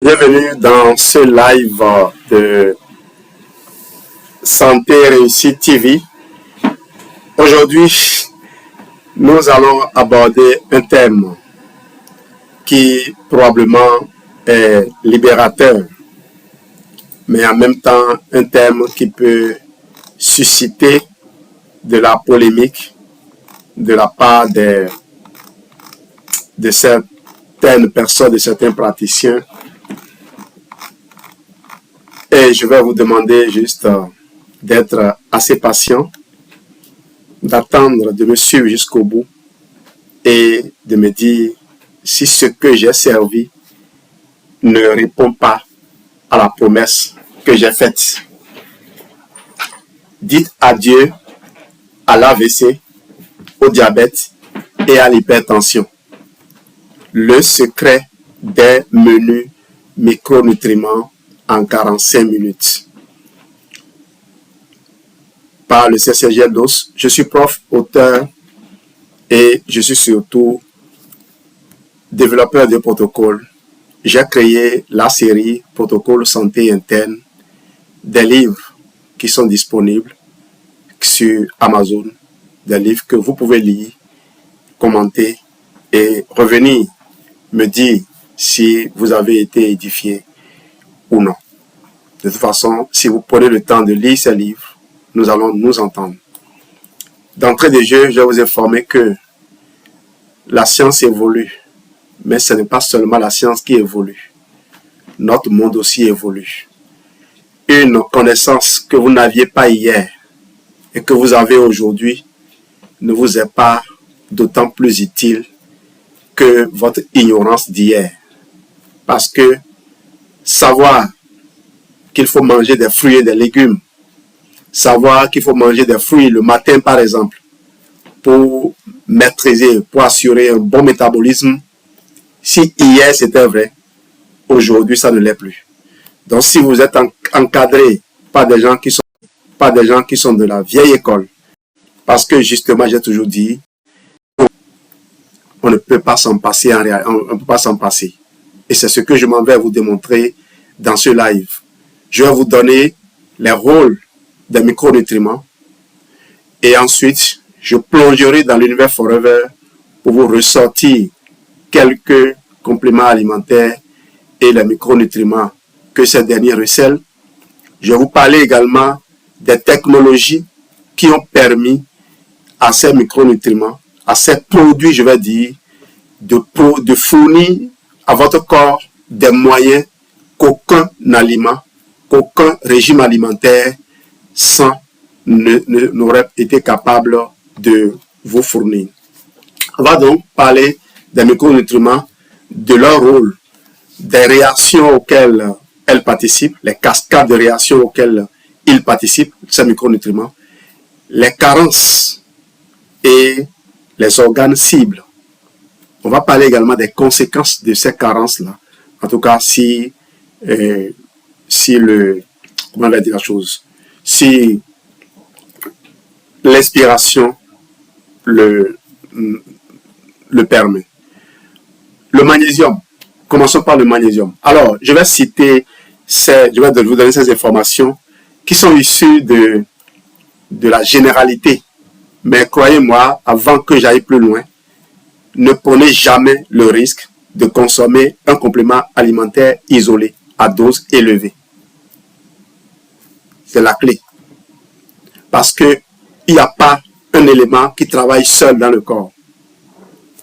Bienvenue dans ce live de Santé Réussite TV. Aujourd'hui, nous allons aborder un thème qui probablement est libérateur, mais en même temps un thème qui peut susciter de la polémique de la part de certaines personnes, de certains praticiens. Et je vais vous demander juste d'être assez patient, d'attendre, de me suivre jusqu'au bout et de me dire si ce que j'ai servi ne répond pas à la promesse que j'ai faite. Dites adieu à l'AVC, au diabète et à l'hypertension. Le secret des menus micronutriments en 45 minutes. Par le CCG DOS, je suis prof, auteur et je suis surtout développeur de protocoles. J'ai créé la série Protocole Santé Interne, des livres qui sont disponibles sur Amazon, des livres que vous pouvez lire, commenter et revenir me dire si vous avez été édifié ou non. De toute façon, si vous prenez le temps de lire ces livres, nous allons nous entendre. D'entrée de jeu, je vais vous informer que la science évolue, mais ce n'est pas seulement la science qui évolue. Notre monde aussi évolue. Une connaissance que vous n'aviez pas hier et que vous avez aujourd'hui ne vous est pas d'autant plus utile que votre ignorance d'hier. Parce que savoir qu'il faut manger des fruits et des légumes, savoir qu'il faut manger des fruits le matin par exemple, pour maîtriser, pour assurer un bon métabolisme, si hier c'était vrai, aujourd'hui ça ne l'est plus. Donc si vous êtes encadré par des gens qui sont de la vieille école, parce que justement j'ai toujours dit, on ne peut pas s'en passer en réalité, on ne peut pas s'en passer. Et c'est ce que je m'en vais vous démontrer dans ce live. Je vais vous donner les rôles des micronutriments et ensuite je plongerai dans l'univers Forever pour vous ressortir quelques compléments alimentaires et les micronutriments que ces derniers recèlent. Je vais vous parler également des technologies qui ont permis à ces micronutriments, à ces produits, je vais dire, de fournir à votre corps des moyens qu'aucun aliment, qu'aucun régime alimentaire n'aurait été capable de vous fournir. On va donc parler des micronutriments, de leur rôle, des réactions auxquelles elles participent, les cascades de réactions auxquelles ils participent, ces micronutriments, les carences et les organes cibles. On va parler également des conséquences de ces carences-là. En tout cas, si l'inspiration le permet. Le magnésium. Commençons par le magnésium. Alors, je vais vous donner ces informations qui sont issues de la généralité. Mais croyez-moi, avant que j'aille plus loin, ne prenez jamais le risque de consommer un complément alimentaire isolé à dose élevée. C'est la clé. Parce qu'il n'y a pas un élément qui travaille seul dans le corps.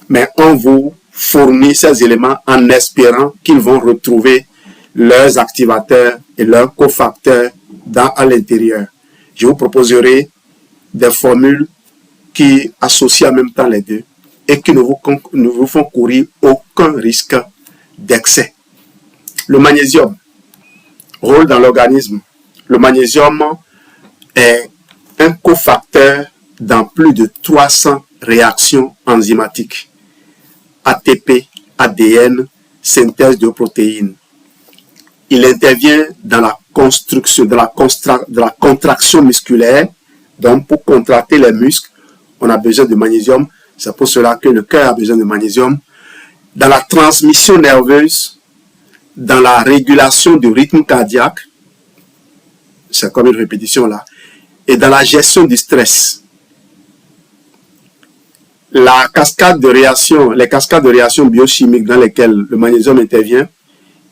Mais on vous fournit ces éléments en espérant qu'ils vont retrouver leurs activateurs et leurs cofacteurs à l'intérieur. Je vous proposerai des formules qui associent en même temps les deux et qui ne vous font courir aucun risque d'excès. Le magnésium, rôle dans l'organisme. Le magnésium est un cofacteur dans plus de 300 réactions enzymatiques. ATP, ADN, synthèse de protéines. Il intervient dans la construction, de la contraction musculaire. Donc, pour contracter les muscles, on a besoin de magnésium. C'est pour cela que le cœur a besoin de magnésium. Dans la transmission nerveuse, dans la régulation du rythme cardiaque, c'est comme une répétition là, et dans la gestion du stress. La cascade de réactions, les cascades de réactions biochimiques dans lesquelles le magnésium intervient,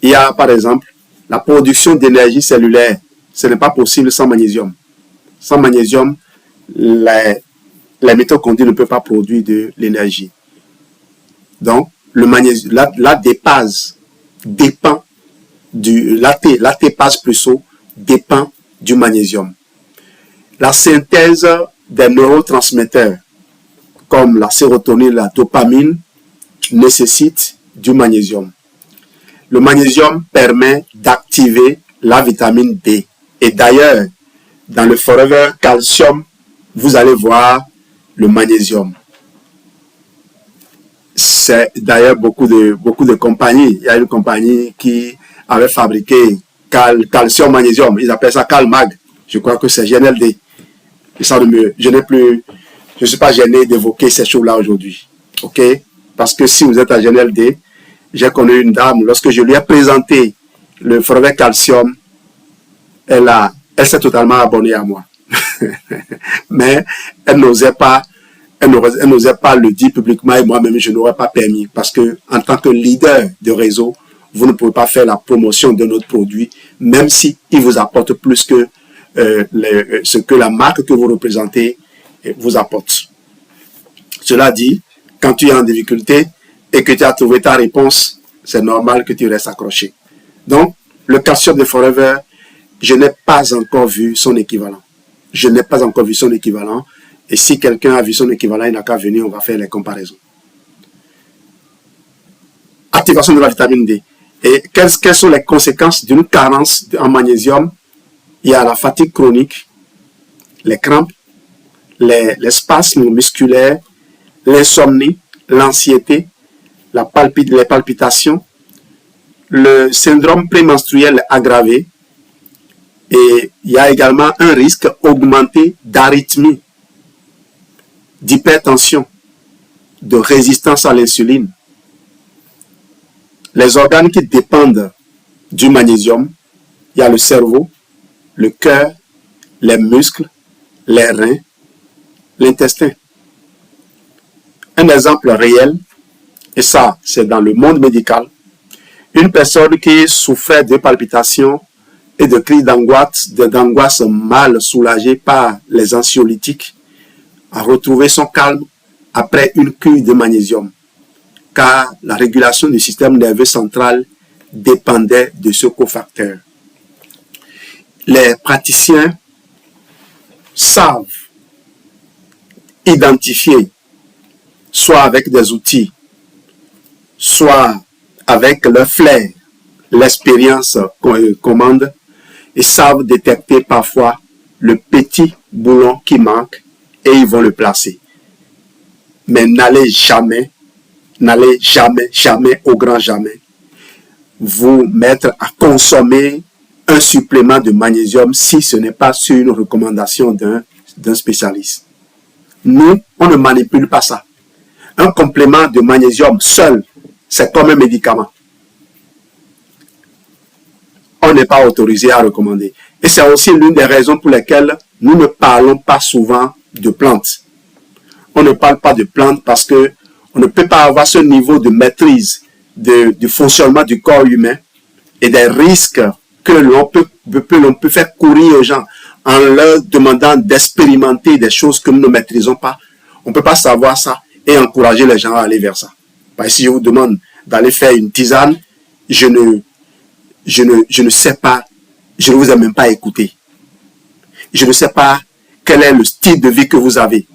il y a par exemple la production d'énergie cellulaire. Ce n'est pas possible sans magnésium. Sans magnésium, les mitochondries ne peuvent pas produire de l'énergie. Donc, le magnésium, l'ATPase dépend l'ATPase plus O dépend du magnésium. La synthèse des neurotransmetteurs, comme la sérotonine, la dopamine, nécessite du magnésium. Le magnésium permet d'activer la vitamine D. Et d'ailleurs, dans le Forever Calcium, vous allez voir le magnésium. C'est d'ailleurs beaucoup de compagnies. Il y a une compagnie qui avait fabriqué calcium magnésium. Ils appellent ça CalMag. Je crois que c'est GNLD. Et ça de mieux. Je ne suis pas gêné d'évoquer ces choses-là aujourd'hui. OK? Parce que si vous êtes à GNLD, j'ai connu une dame, lorsque je lui ai présenté le Forever Calcium, elle s'est totalement abonnée à moi. Mais elle n'osait pas le dire publiquement et moi-même je n'aurais pas permis parce que en tant que leader de réseau, vous ne pouvez pas faire la promotion de notre produit même si il vous apporte plus que ce que la marque que vous représentez vous apporte. Cela dit, quand tu es en difficulté et que tu as trouvé ta réponse, c'est normal que tu restes accroché. Donc, le calcium de Forever, je n'ai pas encore vu son équivalent. Je n'ai pas encore vu son équivalent. Et si quelqu'un a vu son équivalent, il n'a qu'à venir, on va faire les comparaisons. Activation de la vitamine D. Et quelles sont les conséquences d'une carence en magnésium? Il y a la fatigue chronique, les crampes, les spasmes musculaires, l'insomnie, l'anxiété, les palpitations, le syndrome prémenstruel aggravé. Et il y a également un risque augmenté d'arythmie, d'hypertension, de résistance à l'insuline. Les organes qui dépendent du magnésium, il y a le cerveau, le cœur, les muscles, les reins, l'intestin. Un exemple réel, et ça c'est dans le monde médical, une personne qui souffrait de palpitations et de crises d'angoisse mal soulagées par les anxiolytiques, a retrouvé son calme après une cure de magnésium, car la régulation du système nerveux central dépendait de ce cofacteur. Les praticiens savent identifier, soit avec des outils, soit avec leur flair, l'expérience commande, et savent détecter parfois le petit boulon qui manque et ils vont le placer. Mais n'allez jamais, au grand jamais, vous mettre à consommer un supplément de magnésium si ce n'est pas sur une recommandation d'un spécialiste. Nous, on ne manipule pas ça. Un complément de magnésium seul, c'est comme un médicament. On n'est pas autorisé à recommander. Et c'est aussi l'une des raisons pour lesquelles nous ne parlons pas souvent de plantes. On ne parle pas de plantes parce que on ne peut pas avoir ce niveau de maîtrise du fonctionnement du corps humain et des risques que l'on peut faire courir aux gens en leur demandant d'expérimenter des choses que nous ne maîtrisons pas. On ne peut pas savoir ça et encourager les gens à aller vers ça. Parce que si je vous demande d'aller faire une tisane, je ne sais pas, je ne vous ai même pas écouté. Je ne sais pas quel est le style de vie que vous avez.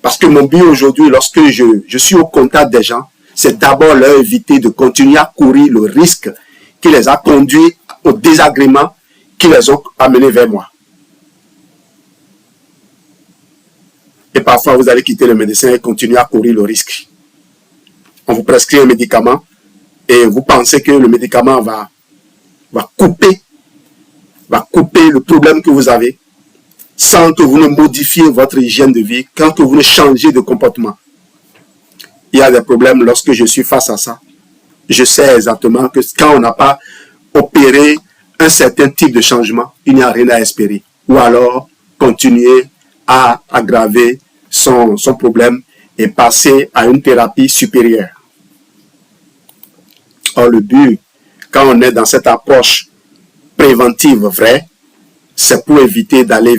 Parce que mon but aujourd'hui, lorsque je suis au contact des gens, c'est d'abord leur éviter de continuer à courir le risque qui les a conduits au désagrément qui les ont amenés vers moi. Et parfois, vous allez quitter le médecin et continuer à courir le risque. On vous prescrit un médicament et vous pensez que le médicament va couper le problème que vous avez sans que vous ne modifiez votre hygiène de vie, sans que vous ne changez de comportement. Il y a des problèmes lorsque je suis face à ça. Je sais exactement que quand on n'a pas opérer un certain type de changement, il n'y a rien à espérer. Ou alors continuer à aggraver son problème et passer à une thérapie supérieure. Or, le but, quand on est dans cette approche préventive vraie, c'est pour éviter d'aller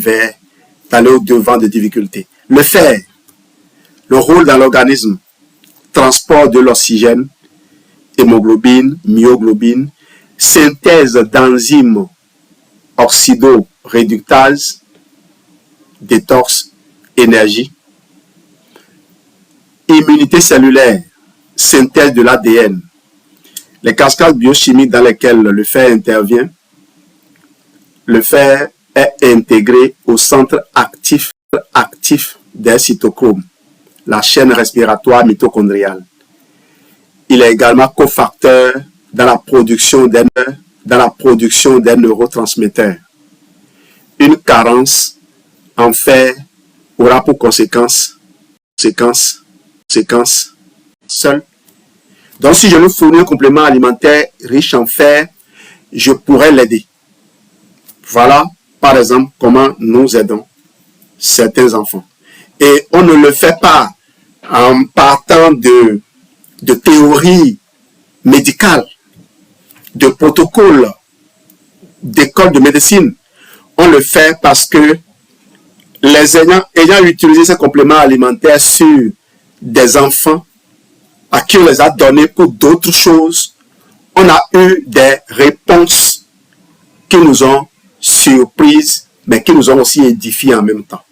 au-devant des difficultés. Le fer, le rôle dans l'organisme, transport de l'oxygène, hémoglobine, myoglobine, synthèse d'enzymes oxydoréductase, détox, énergie, immunité cellulaire, synthèse de l'ADN, les cascades biochimiques dans lesquelles le fer intervient. Le fer est intégré au centre actif des cytochromes, la chaîne respiratoire mitochondriale. Il est également cofacteur dans la production des neurotransmetteurs. Une carence en fer aura pour conséquence seule. Donc, si je lui fournis un complément alimentaire riche en fer, je pourrais l'aider. Voilà, par exemple, comment nous aidons certains enfants. Et on ne le fait pas en partant de théories médicales, de protocoles, d'écoles de médecine. On le fait parce que les ayant utilisé ces compléments alimentaires sur des enfants à qui on les a donnés pour d'autres choses, on a eu des réponses qui nous ont surprises, mais qui nous ont aussi édifiés en même temps.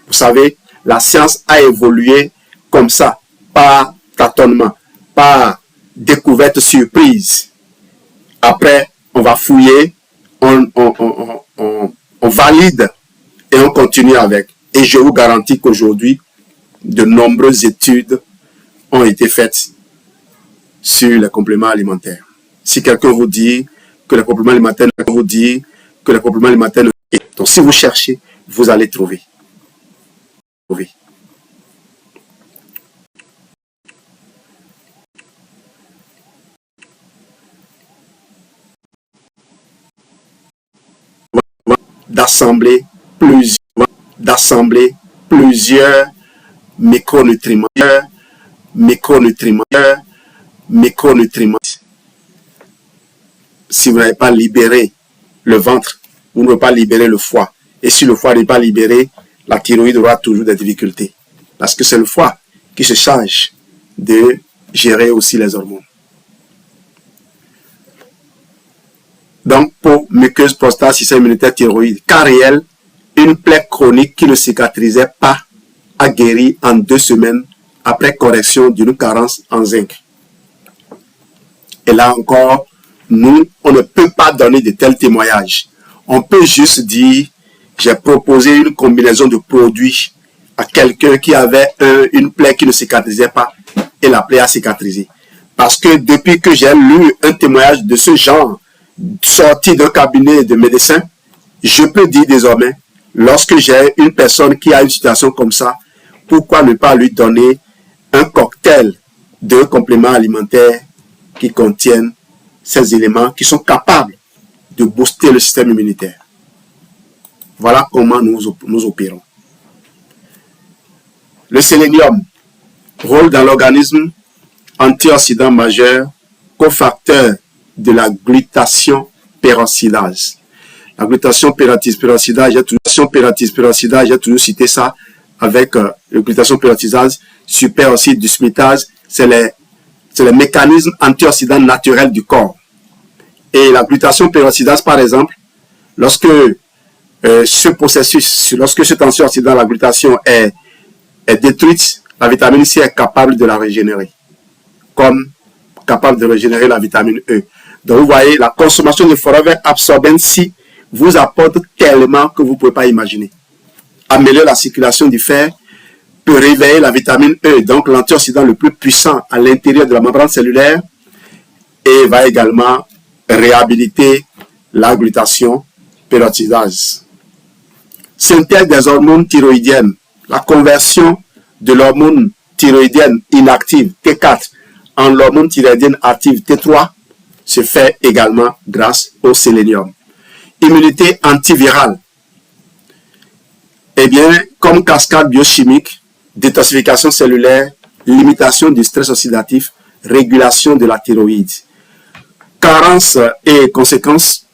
Vous savez, la science a évolué comme ça, par tâtonnement, par découverte surprise. Après, on va fouiller, on valide et on continue avec. Et je vous garantis qu'aujourd'hui, de nombreuses études ont été faites sur les compléments alimentaires. Si quelqu'un vous dit que les compléments alimentaires, donc si vous cherchez, vous allez trouver. D'assembler plusieurs micronutriments. Si vous n'avez pas libéré le ventre, vous ne pouvez pas libérer le foie. Et si le foie n'est pas libéré, la thyroïde aura toujours des difficultés. Parce que c'est le foie qui se charge de gérer aussi les hormones. Donc, pour muqueuse, prostate, système immunitaire, thyroïde, cas réel, une plaie chronique qui ne cicatrisait pas a guéri en 2 semaines après correction d'une carence en zinc. Et là encore, nous, on ne peut pas donner de tels témoignages. On peut juste dire, j'ai proposé une combinaison de produits à quelqu'un qui avait une plaie qui ne cicatrisait pas et la plaie a cicatrisé. Parce que depuis que j'ai lu un témoignage de ce genre, sorti d'un cabinet de médecin, je peux dire désormais, lorsque j'ai une personne qui a une situation comme ça, pourquoi ne pas lui donner un cocktail de compléments alimentaires qui contiennent ces éléments qui sont capables de booster le système immunitaire. Voilà comment nous opérons. Le sélénium, rôle dans l'organisme, antioxydant majeur, cofacteur de la glutathion peroxydase. La glutathion peroxydase, j'ai toujours cité ça avec le glutathion peroxydase, superoxyde dismutase, c'est les mécanismes antioxydants naturels du corps. Et la glutathion peroxydase, par exemple, lorsque ce processus, lorsque cet antioxydant, la glutathion est détruite, la vitamine C est capable de la régénérer, comme capable de régénérer la vitamine E. Donc vous voyez, la consommation de Forever Absorbent C vous apporte tellement que vous ne pouvez pas imaginer. Améliorer la circulation du fer, peut réveiller la vitamine E, donc l'antioxydant le plus puissant à l'intérieur de la membrane cellulaire, et va également réhabiliter la glutathion peroxydase. Synthèse des hormones thyroïdiennes, la conversion de l'hormone thyroïdienne inactive T4 en l'hormone thyroïdienne active T3 se fait également grâce au sélénium. Immunité antivirale. Eh bien, comme cascade biochimique, détoxification cellulaire, limitation du stress oxydatif, régulation de la thyroïde. Carence et conséquences,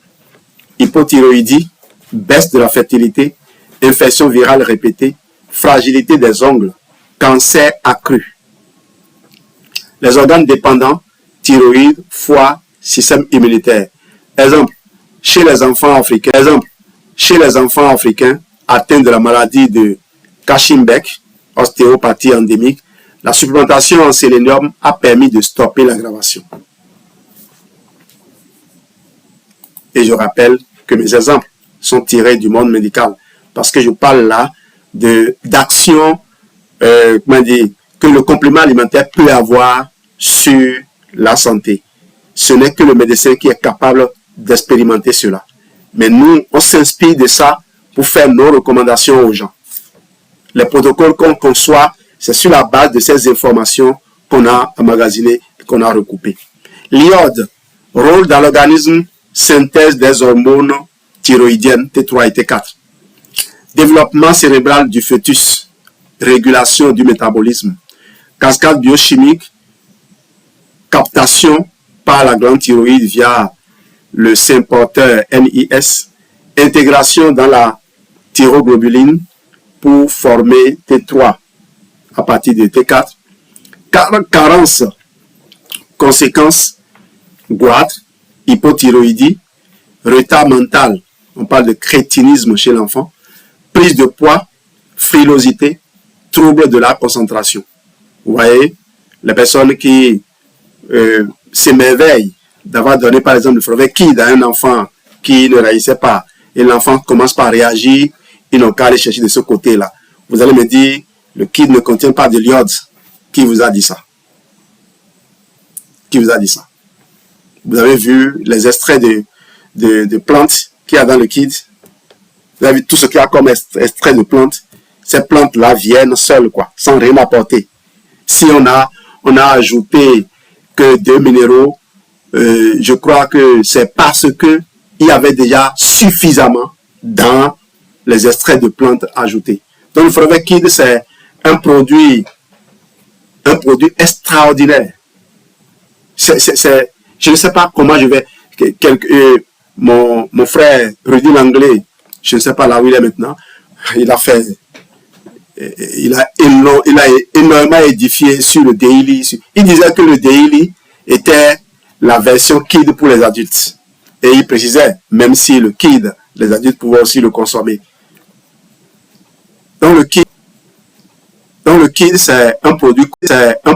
hypothyroïdie, baisse de la fertilité, infection virale répétée, fragilité des ongles, cancer accru. Les organes dépendants, thyroïde, foie, système immunitaire. Exemple, chez les enfants africains atteints de la maladie de Kashimbek, ostéopathie endémique, la supplémentation en sélénium a permis de stopper l'aggravation. Et je rappelle que mes exemples sont tirés du monde médical parce que je parle là d'actions que le complément alimentaire peut avoir sur la santé. Ce n'est que le médecin qui est capable d'expérimenter cela. Mais nous, on s'inspire de ça pour faire nos recommandations aux gens. Les protocoles qu'on conçoit, c'est sur la base de ces informations qu'on a emmagasinées et qu'on a recoupées. L'iode, rôle dans l'organisme, synthèse des hormones thyroïdiennes T3 et T4. Développement cérébral du fœtus, régulation du métabolisme. Cascade biochimique, captation par la glande thyroïde via le symporteur NIS, intégration dans la thyroglobuline pour former T3 à partir de T4, carence, conséquences, goitre, hypothyroïdie, retard mental, on parle de crétinisme chez l'enfant, prise de poids, frilosité, trouble de la concentration. Vous voyez, les personnes qui s'émerveillent d'avoir donné par exemple le brevet KID à un enfant qui ne réagissait pas, et l'enfant commence par réagir, ils n'ont qu'à aller chercher de ce côté-là. Vous allez me dire, le KID ne contient pas de l'iode. Qui vous a dit ça? Qui vous a dit ça? Vous avez vu les extraits de plantes qu'il y a dans le KID? Vous avez vu tout ce qu'il y a comme extrait de plantes? Ces plantes-là viennent seules, quoi, sans rien apporter. Si on a ajouté que 2 minéraux, je crois que c'est parce que il y avait déjà suffisamment dans les extraits de plantes ajoutés. Donc le brevet KID, c'est un produit extraordinaire. Je ne sais pas comment je vais... mon frère Rudy Langlais, je ne sais pas là où il est maintenant, il a énormément édifié sur le Daily. Il disait que le Daily était la version KID pour les adultes. Et il précisait, même si le KID, les adultes pouvaient aussi le consommer. Donc le KID, c'est un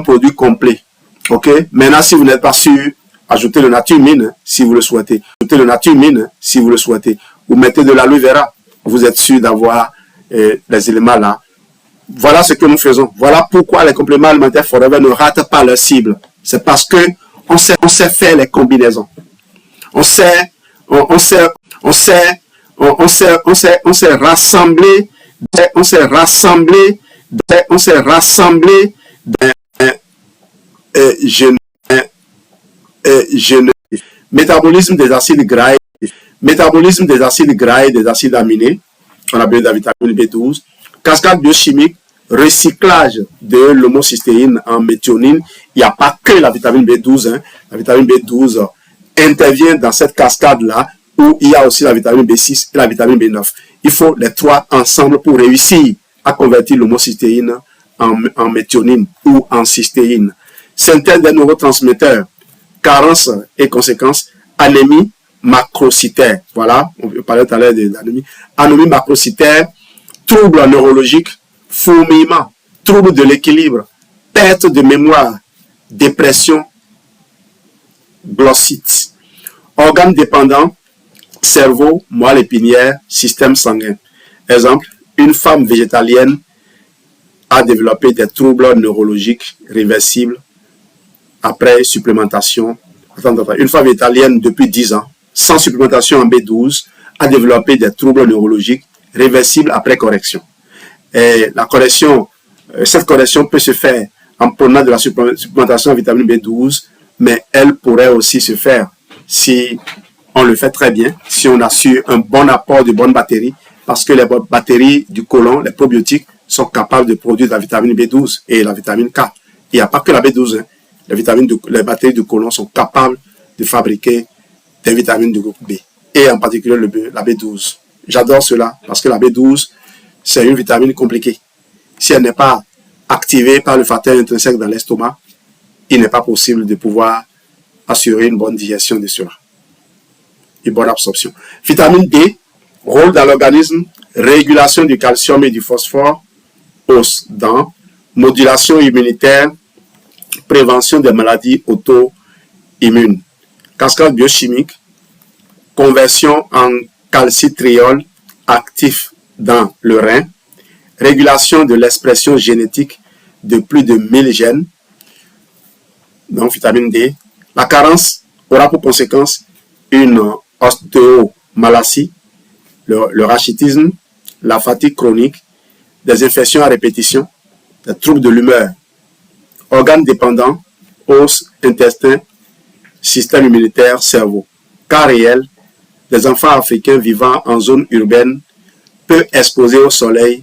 produit complet. Ok? Maintenant, si vous n'êtes pas sûr, ajoutez le nature mine si vous le souhaitez. Ajoutez le nature mine si vous le souhaitez. Vous mettez de l'aloe vera. Vous êtes sûr d'avoir les éléments là. Voilà ce que nous faisons. Voilà pourquoi les compléments alimentaires Forever ne ratent pas leur cible. C'est parce que on sait faire les combinaisons. On sait rassembler. Métabolisme des acides gras et des acides aminés. On a besoin de la vitamine B12. Cascade biochimique, recyclage de l'homocystéine en méthionine. Il n'y a pas que la vitamine B12. Hein. La vitamine B12 intervient dans cette cascade-là où il y a aussi la vitamine B6 et la vitamine B9. Il faut les trois ensemble pour réussir à convertir l'homocystéine en méthionine ou en cystéine. Synthèse des neurotransmetteurs, carence et conséquences, anémie macrocytaire. Voilà, on parlait tout à l'heure de l'anémie. Anémie macrocytaire, troubles neurologiques, fourmillement, troubles de l'équilibre, perte de mémoire, dépression, glossite. Organes dépendants, cerveau, moelle épinière, système sanguin. Exemple, une femme végétalienne a développé des troubles neurologiques réversibles après supplémentation. Une femme végétalienne depuis 10 ans, sans supplémentation en B12, a développé des troubles neurologiques réversibles après correction. Et la correction, cette correction peut se faire en prenant de la supplémentation en vitamine B12, mais elle pourrait aussi se faire si on le fait très bien, si on assure un bon apport de bonnes bactéries, parce que les bactéries du côlon, les probiotiques, sont capables de produire la vitamine B12 et la vitamine K. Il n'y a pas que la B12, hein. Les bactéries du côlon sont capables de fabriquer des vitamines du groupe B, et en particulier la B12. J'adore cela, parce que la B12, c'est une vitamine compliquée. Si elle n'est pas activée par le facteur intrinsèque dans l'estomac, il n'est pas possible de pouvoir assurer une bonne digestion de cela, une bonne absorption. Vitamine D, rôle dans l'organisme, régulation du calcium et du phosphore, os, dents, modulation immunitaire, prévention des maladies auto-immunes. Cascade biochimique, conversion en calcitriol actif dans le rein, régulation de l'expression génétique de plus de 1000 gènes, donc vitamine D. La carence aura pour conséquence une ostéomalacie, le rachitisme, la fatigue chronique, des infections à répétition, des troubles de l'humeur, organes dépendants, os, intestin, système immunitaire, cerveau. Cas réel, des enfants africains vivant en zone urbaine, peu exposés au soleil,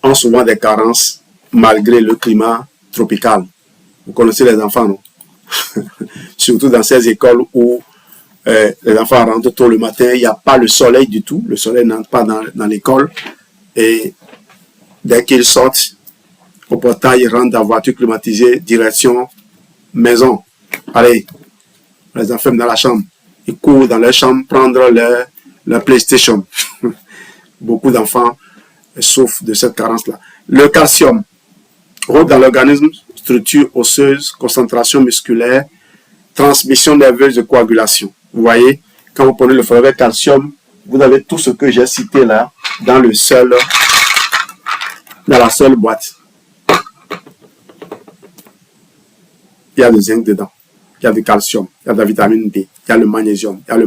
ont souvent des carences malgré le climat tropical. Vous connaissez les enfants, non? Surtout dans ces écoles où les enfants rentrent tôt le matin, il n'y a pas le soleil du tout, le soleil n'entre pas dans l'école, et dès qu'ils sortent au portail, ils rentrent dans la voiture climatisée, direction maison. Allez, les enfants dans la chambre, ils courent dans leur chambre prendre leur PlayStation. Beaucoup d'enfants souffrent de cette carence-là. Le calcium, rôle dans l'organisme, structure osseuse, concentration musculaire, transmission nerveuse de coagulation. Vous voyez, quand vous prenez le forfait calcium, vous avez tout ce que j'ai cité là dans la seule boîte. Il y a du zinc dedans, il y a du calcium, il y a de la vitamine D, il y a le magnésium, il y a le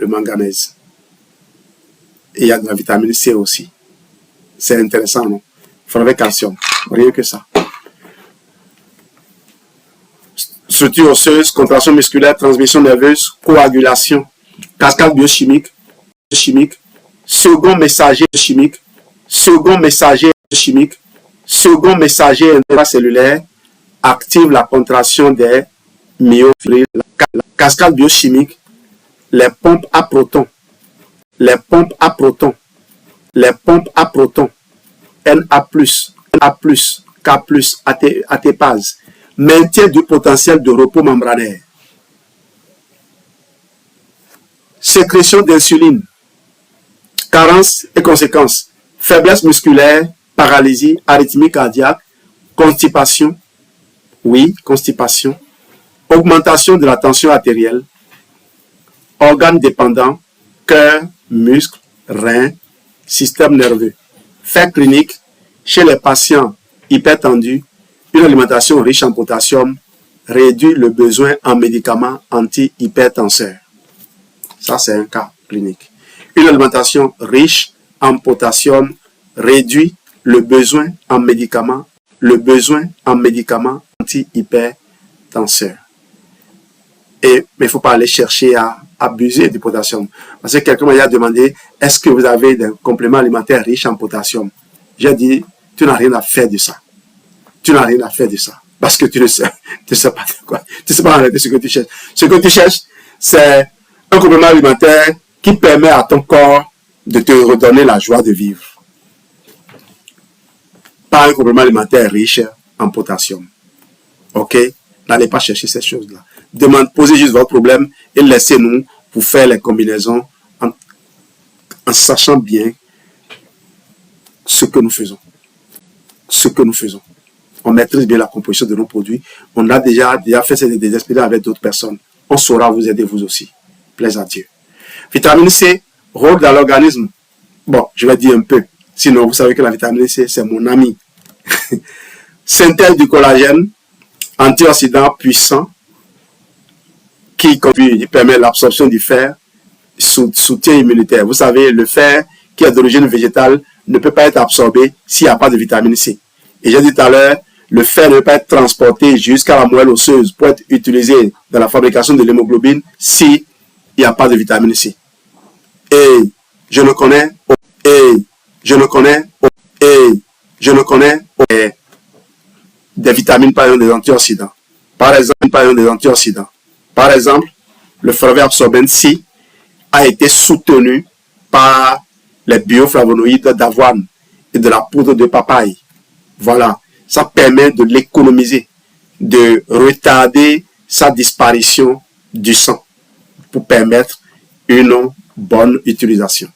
manganèse. Et il y a de la vitamine C aussi. C'est intéressant, non? Forfait calcium, rien que ça. Structure osseuse, contraction musculaire, transmission nerveuse, coagulation, cascade biochimique, second messager chimique, intracellulaire, active la contraction des myofibrilles. La cascade biochimique, les pompes à protons, Na+, K+, ATPase, maintien du potentiel de repos membranaire, sécrétion d'insuline, carence et conséquences, faiblesse musculaire, paralysie, arythmie cardiaque, constipation, augmentation de la tension artérielle, organes dépendants, cœur, muscles, reins, système nerveux. Fait clinique, chez les patients hypertendus, une alimentation riche en potassium réduit le besoin en médicaments anti-hypertenseurs. Ça, c'est un cas clinique. Une alimentation riche en potassium réduit le besoin en médicaments anti-hypertenseurs. Mais il ne faut pas aller chercher à abuser du potassium. Parce que quelqu'un m'a demandé, est-ce que vous avez des compléments alimentaires riches en potassium? J'ai dit, tu n'as rien à faire de ça. Parce que tu ne sais pas de quoi. Tu ne sais pas en réalité ce que tu cherches. Ce que tu cherches, c'est un complément alimentaire qui permet à ton corps de te redonner la joie de vivre. Pas un complément alimentaire riche en potassium. Ok? N'allez pas chercher ces choses-là. Posez juste votre problème et laissez-nous vous faire les combinaisons en sachant bien ce que nous faisons. On maîtrise bien la composition de nos produits. On a déjà fait des expériences avec d'autres personnes. On saura vous aider vous aussi. Plaise à Dieu. Vitamine C, rôle dans l'organisme. Bon, je vais dire un peu. Sinon, vous savez que la vitamine C, c'est mon ami. Synthèse du collagène, antioxydant puissant, qui permet l'absorption du fer, soutien immunitaire. Vous savez, le fer qui est d'origine végétale ne peut pas être absorbé s'il n'y a pas de vitamine C. Et j'ai dit tout à l'heure, le fer ne peut pas être transporté jusqu'à la moelle osseuse pour être utilisé dans la fabrication de l'hémoglobine s'il n'y a pas de vitamine C. Et je ne connais, des vitamines, par exemple des antioxydants. Par exemple, le flavonoïde absorbent C a été soutenu par les bioflavonoïdes d'avoine et de la poudre de papaye. Voilà, ça permet de l'économiser, de retarder sa disparition du sang pour permettre une bonne utilisation.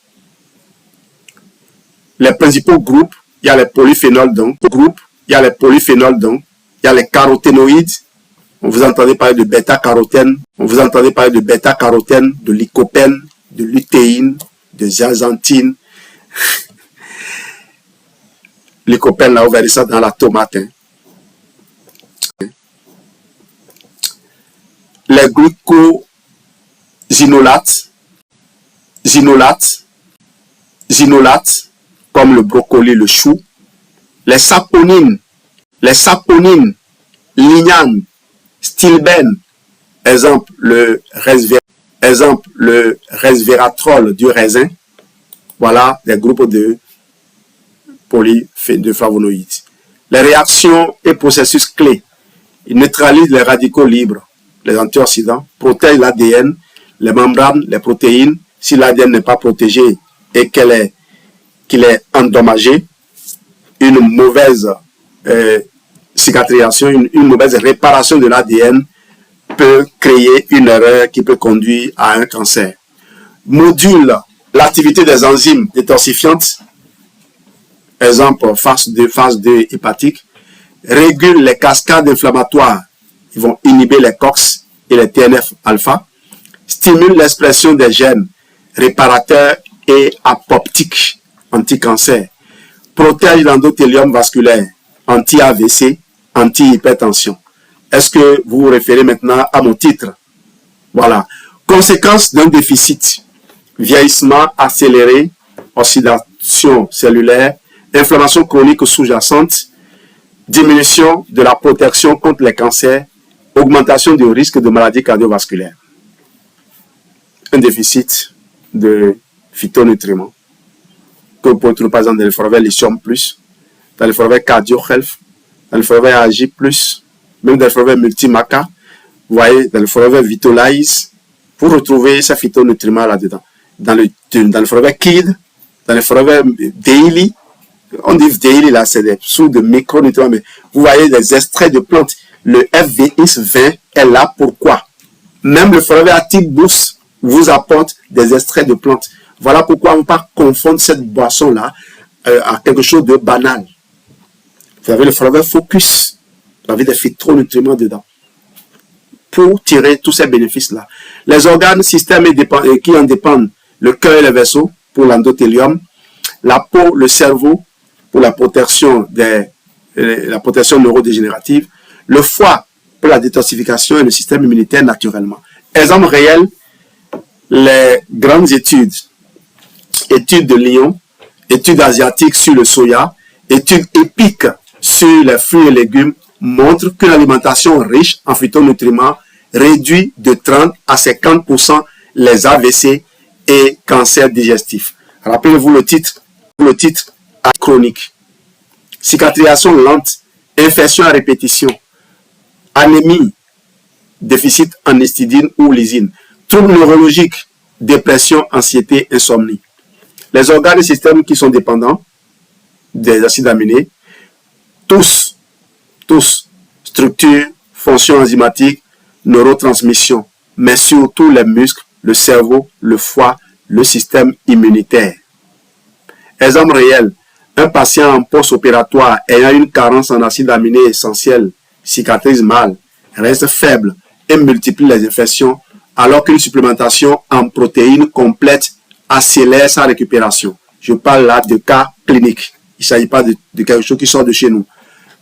Les principaux groupes, il y a les polyphénols donc, il y a les caroténoïdes. Vous entendez parler de bêta-carotène, de lycopène, de lutéine, de zeaxanthine. Lycopène, là, vous verrez ça dans la tomate. Hein. Les glucosinolates, comme le brocoli, le chou. Les saponines, lignanes, stilbène, exemple le resveratrol du raisin. Voilà des groupes de flavonoïdes. Les réactions et processus clés. Ils neutralisent les radicaux libres, les antioxydants, protègent l'ADN, les membranes, les protéines. Si l'ADN n'est pas protégé et qu'il est endommagé, une mauvaise cicatrisation, une mauvaise réparation de l'ADN peut créer une erreur qui peut conduire à un cancer. Module l'activité des enzymes détoxifiantes, exemple phase 2 hépatique, régule les cascades inflammatoires, ils vont inhiber les COX et les TNF-alpha, stimule l'expression des gènes réparateurs et apoptiques anti-cancer, protège l'endothélium vasculaire, anti-AVC, anti-hypertension. Est-ce que vous vous référez maintenant à mon titre? Voilà. Conséquence d'un déficit. Vieillissement accéléré, oxydation cellulaire, inflammation chronique sous-jacente, diminution de la protection contre les cancers, augmentation du risque de maladies cardiovasculaires. Un déficit de phytonutriments que vous pouvez trouver par exemple dans le forvet lithium plus, dans le forvet cardio health, dans le forvet AG plus, même dans le forvet multimaca, vous voyez, dans le forvet vitalize, vous retrouvez ces phytonutriments là-dedans. Dans le forvet kid, dans le forvet daily, on dit daily là, c'est des sous de micronutriments, mais vous voyez des extraits de plantes. Le FVX20 est là pourquoi? Même le forvet active boost vous apporte des extraits de plantes. Voilà pourquoi on ne peut pas confondre cette boisson-là à quelque chose de banal. Vous avez le forvet focus, vous avez des phytonutriments dedans. Pour tirer tous ces bénéfices-là. Les organes, systèmes qui en dépendent, le cœur et les vaisseaux pour l'endothélium, la peau, le cerveau pour la protection neurodégénérative, le foie pour la détoxification et le système immunitaire naturellement. Exemple réel, les grandes études de Lyon, études asiatiques sur le soya, études épiques sur les fruits et légumes montrent que l'alimentation riche en phytonutriments réduit de 30 à 50% les AVC et cancers digestifs. Rappelez-vous le titre chronique. Cicatrisation lente, infection à répétition, anémie, déficit en histidine ou lysine, troubles neurologiques, dépression, anxiété, insomnie. Les organes et systèmes qui sont dépendants des acides aminés, tous, structure, fonction enzymatique, neurotransmission, mais surtout les muscles, le cerveau, le foie, le système immunitaire. Exemple réel, un patient en post-opératoire ayant une carence en acides aminés essentiels cicatrise mal, reste faible et multiplie les infections, alors qu'une supplémentation en protéines complète accélère sa récupération. Je parle là de cas cliniques. Il ne s'agit pas de quelque chose qui sort de chez nous.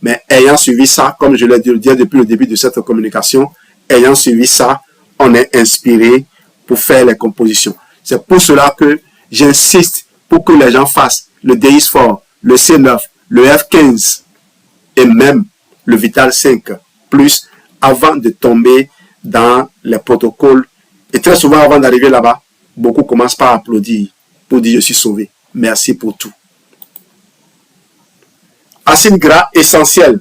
Mais ayant suivi ça, comme je l'ai dit depuis le début de cette communication, ayant suivi ça, on est inspiré pour faire les compositions. C'est pour cela que j'insiste pour que les gens fassent le DISFOR, le C9, le F15 et même le Vital 5 Plus avant de tomber dans les protocoles. Et très souvent, avant d'arriver là-bas, beaucoup commencent par applaudir pour dire « Je suis sauvé. Merci pour tout. » Acides gras essentiels,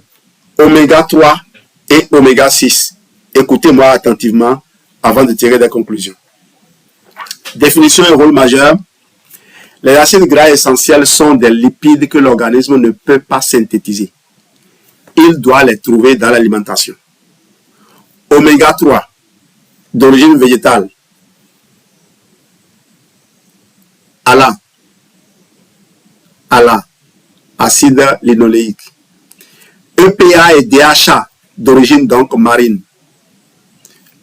oméga 3 et oméga 6. Écoutez-moi attentivement avant de tirer des conclusions. Définition et rôle majeur. Les acides gras essentiels sont des lipides que l'organisme ne peut pas synthétiser. Il doit les trouver dans l'alimentation. Oméga 3, d'origine végétale. ALA, acide linoléique. EPA et DHA, d'origine donc marine.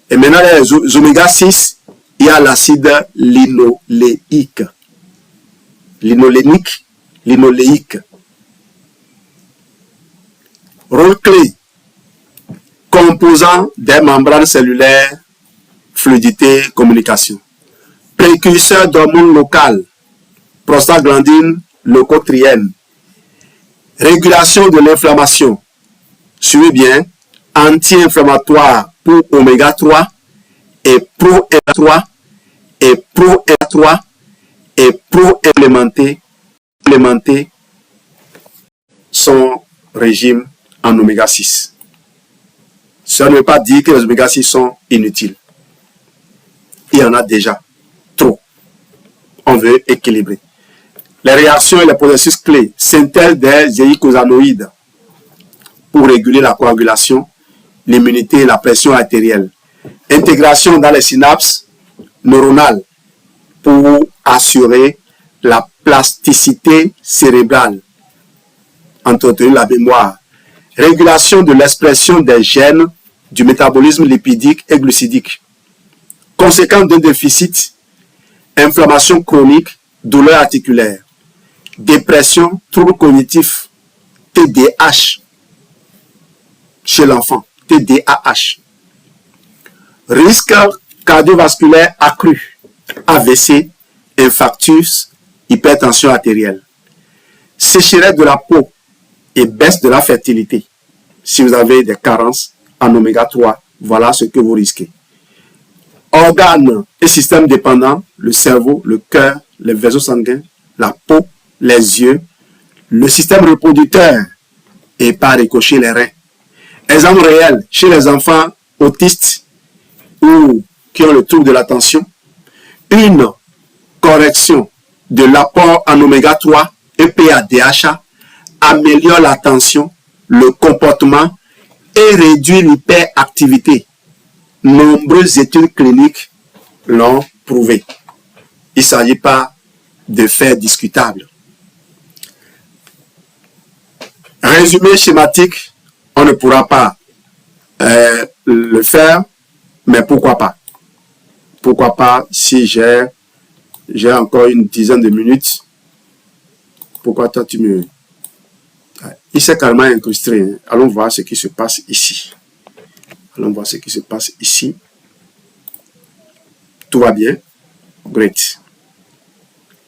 Et maintenant, les oméga 6, il y a l'acide linoléique. Linoléique. Rôle clé. Composant des membranes cellulaires, fluidité, communication. Précurseur d'hormones locales, prostaglandine, leucotriène. Régulation de l'inflammation. Suivez bien, anti-inflammatoire pour oméga 3 et pro-3 et pro-3 et pro-élémenté son régime en oméga 6. Ça ne veut pas dire que les oméga 6 sont inutiles. Il y en a déjà trop. On veut équilibrer. Les réactions et les processus clés. Synthèse des eicosanoïdes pour réguler la coagulation, l'immunité et la pression artérielle. Intégration dans les synapses neuronales pour assurer la plasticité cérébrale, entretenir la mémoire. Régulation de l'expression des gènes du métabolisme lipidique et glucidique. Conséquence d'un déficit, inflammation chronique, douleur articulaire, dépression, troubles cognitifs, TDAH chez l'enfant, TDAH. Risque cardiovasculaire accru, AVC, infarctus, hypertension artérielle. Sécheresse de la peau et baisse de la fertilité. Si vous avez des carences en oméga 3, voilà ce que vous risquez. Organes et systèmes dépendants, le cerveau, le cœur, les vaisseaux sanguins, la peau, les yeux, le système reproducteur et par ricochet les reins. Exemple réel, chez les enfants autistes ou qui ont le trouble de l'attention, une correction de l'apport en oméga 3, EPA, DHA, améliore l'attention, le comportement et réduit l'hyperactivité. Nombreuses études cliniques l'ont prouvé. Il ne s'agit pas de faits discutables. Résumé schématique, on ne pourra pas le faire, mais pourquoi pas? Pourquoi pas si j'ai encore une dizaine de minutes? Pourquoi toi tu me... Il s'est carrément incrusté. Hein. Allons voir ce qui se passe ici. Allons voir ce qui se passe ici. Tout va bien. Great.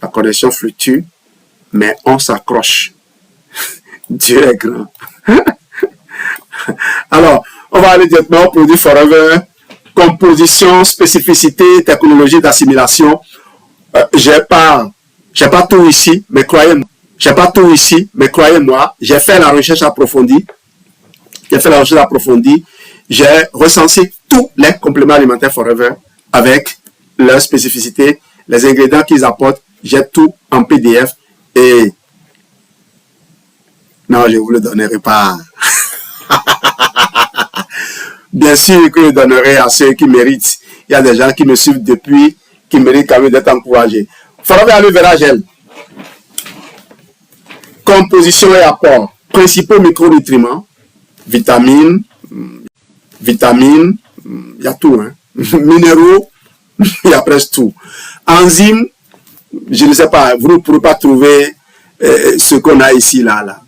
La connexion fluctue, mais on s'accroche. Dieu est grand. Alors, on va aller directement au produit Forever. Composition, spécificité, technologie d'assimilation. J'ai pas tout ici, mais croyez-moi. J'ai fait la recherche approfondie. J'ai recensé tous les compléments alimentaires Forever avec leurs spécificités, les ingrédients qu'ils apportent. J'ai tout en PDF et non, je ne vous le donnerai pas. Bien sûr que je donnerai à ceux qui méritent. Il y a des gens qui me suivent depuis, qui méritent quand même d'être encouragés. Forever Aloe Vera Gel. Composition et apport. Principaux micronutriments. Vitamines, il y a tout. Hein. Minéraux, il y a presque tout. Enzymes, je ne sais pas, vous ne pourrez pas trouver ce qu'on a ici, là.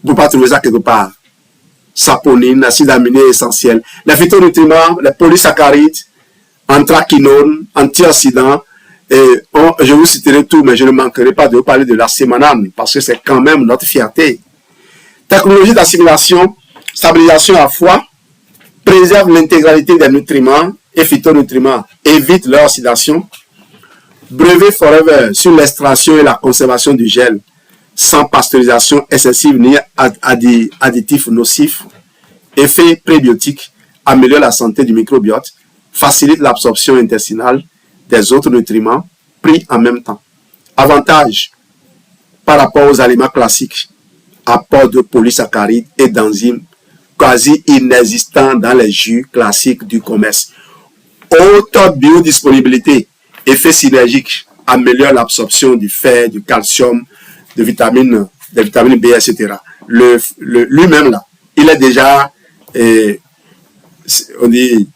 Vous ne pouvez pas trouver ça quelque part. Saponine, acide aminé essentiel. Les phytonutriments, les polysaccharides, anthraquinone, antioxydants. Et je vous citerai tout, mais je ne manquerai pas de vous parler de la sémanane, parce que c'est quand même notre fierté. Technologie d'assimilation, stabilisation à froid, préserve l'intégralité des nutriments et phytonutriments, évite leur oxydation. Brevet Forever sur l'extraction et la conservation du gel sans pasteurisation excessive ni additifs nocifs. Effet prébiotique, améliore la santé du microbiote, facilite l'absorption intestinale des autres nutriments pris en même temps. Avantage par rapport aux aliments classiques, apport de polysaccharides et d'enzymes quasi inexistants dans les jus classiques du commerce. Haute biodisponibilité, effet synergique, améliore l'absorption du fer, du calcium, des vitamines B, etc. Lui-même, là, il est déjà, on dit,